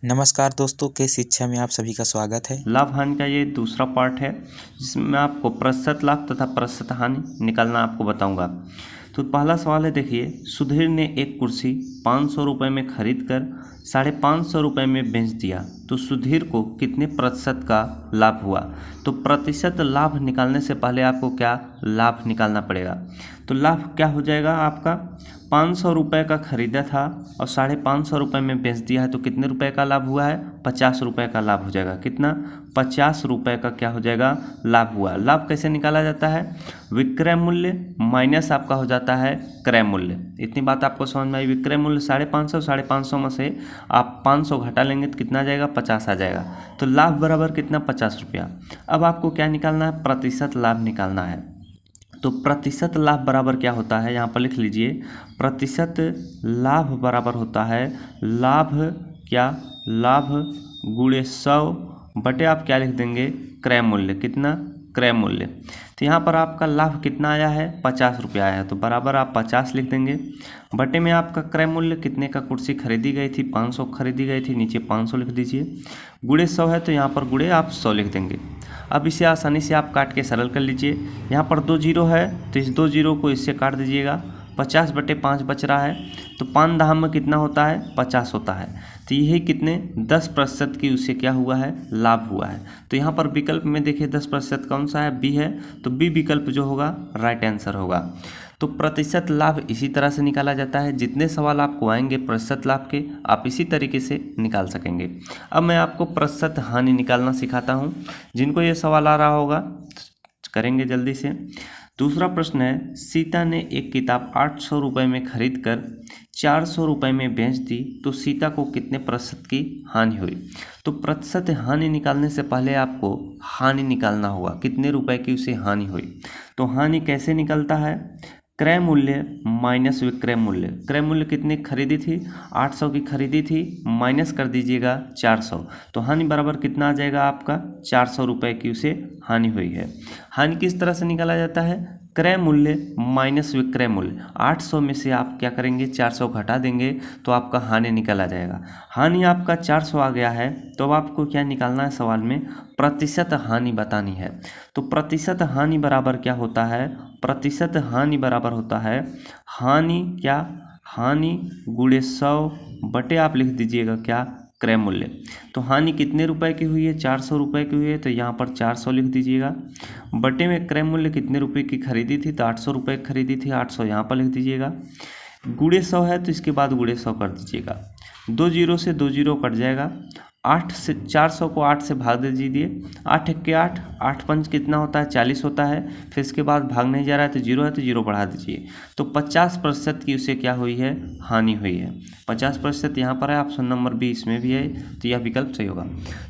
नमस्कार दोस्तों, के शिक्षा में आप सभी का स्वागत है। लाभ हानि का ये दूसरा पार्ट है जिसमें आपको प्रतिशत लाभ तथा प्रतिशत हानि निकालना आपको बताऊंगा। तो पहला सवाल है, देखिए, सुधीर ने एक कुर्सी 500 रुपये में खरीद कर 550 रुपये में बेच दिया तो सुधीर को कितने प्रतिशत का लाभ हुआ। तो प्रतिशत लाभ निकालने से पहले आपको क्या लाभ निकालना पड़ेगा। तो लाभ क्या हो जाएगा आपका, 500 रुपये का खरीदा था और 550 रुपये में बेच दिया है तो कितने रुपए का लाभ हुआ है, 50 रुपये का लाभ हो जाएगा। कितना, 50 रुपये का क्या हो जाएगा, लाभ हुआ। लाभ कैसे निकाला जाता है, विक्रय मूल्य माइनस आपका हो जाता है क्रय मूल्य। इतनी बात आपको समझ में आई। विक्रय मूल्य 550, 550 में से आप 500 घटा लेंगे तो कितना आ जाएगा, 50 आ जाएगा। तो लाभ बराबर कितना, 50 रुपया। अब आपको क्या निकालना है, प्रतिशत लाभ निकालना है। तो प्रतिशत लाभ बराबर क्या होता है, यहाँ पर लिख लीजिए, प्रतिशत लाभ बराबर होता है लाभ क्या, लाभ गुणे 100 बटे आप क्या लिख देंगे, क्रय मूल्य। कितना, क्रय मूल्य। तो यहाँ पर आपका लाभ कितना आया है, 50 रुपया आया है तो बराबर आप 50 लिख देंगे। बटे में आपका क्रय मूल्य कितने का कुर्सी खरीदी गई थी, 500 खरीदी गई थी, नीचे 500 लिख दीजिए। गुणे 100 है तो यहाँ पर गुणे आप 100 लिख देंगे। अब इसे आसानी से आप काट के सरल कर लीजिए। यहाँ पर 2 जीरो है तो इस 2 जीरो को इससे काट दीजिएगा। 50 बटे 5 बच रहा है तो 5 दहाम में कितना होता है, 50 होता है। तो यही कितने, 10% की उससे क्या हुआ है, लाभ हुआ है। तो यहाँ पर विकल्प में देखिए 10% कौन सा है, बी है। तो बी विकल्प जो होगा राइट आंसर होगा। तो प्रतिशत लाभ इसी तरह से निकाला जाता है। जितने सवाल आपको आएंगे प्रतिशत लाभ के, आप इसी तरीके से निकाल सकेंगे। अब मैं आपको प्रतिशत हानि निकालना सिखाता हूँ। जिनको ये सवाल आ रहा होगा करेंगे जल्दी से। दूसरा प्रश्न है, सीता ने एक किताब 800 रुपये में खरीद कर 400 रुपये में बेच दी तो सीता को कितने प्रतिशत की हानि हुई। तो प्रतिशत हानि निकालने से पहले आपको हानि निकालना होगा, कितने रुपए की उसे हानि हुई। तो हानि कैसे निकलता है, क्रय मूल्य माइनस विक्रय मूल्य। क्रय मूल्य कितने खरीदी थी, 800 की खरीदी थी, माइनस कर दीजिएगा 400 तो हानि बराबर कितना आ जाएगा आपका, 400 रुपये की उसे हानि हुई है। हानि किस तरह से निकाला जाता है, क्रय मूल्य माइनस विक्रय मूल्य। 800 में से आप क्या करेंगे, 400 घटा देंगे तो आपका हानि निकल आ जाएगा। हानि आपका 400 आ गया है तो अब आपको क्या निकालना है, सवाल में प्रतिशत हानि बतानी है। तो प्रतिशत हानि बराबर क्या होता है, प्रतिशत हानि बराबर होता है हानि क्या, हानि गुणे 100 बटे आप लिख दीजिएगा क्या, क्रय मूल्य। तो हानि कितने रुपए की हुई है, 400 रुपये की हुई है तो यहाँ पर 400 लिख दीजिएगा। बटे में क्रय मूल्य कितने रुपए की खरीदी थी, तो 800 रुपये की खरीदी थी, 800 यहाँ पर लिख दीजिएगा। गुणे 100 है तो इसके बाद गुणे 100 कर दीजिएगा। 2 जीरो से 2 जीरो कट जाएगा। 8 से 400 को 8 से भाग दे दीजिए। 8 1 8, 8 5 कितना होता है, 40 होता है। फिर इसके बाद भाग नहीं जा रहा है तो जीरो है तो जीरो बढ़ा दीजिए। तो 50% की उसे क्या हुई है, हानि हुई है। 50% यहाँ पर है, ऑप्शन नंबर बी इसमें भी है तो यह विकल्प सही होगा।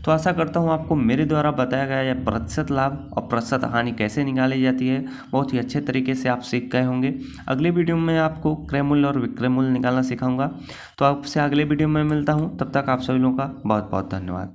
तो आशा करता हूँ आपको मेरे द्वारा बताया गया यह प्रतिशत लाभ और प्रतिशत हानि कैसे निकाली जाती है बहुत ही अच्छे तरीके से आप सीख गए होंगे। अगले वीडियो में आपको क्रय मूल्य और विक्रय मूल्य निकालना सिखाऊंगा। तो आपसे अगले वीडियो में मिलता हूँ, तब तक आप सभी लोगों का बहुत बहुत धन्यवाद।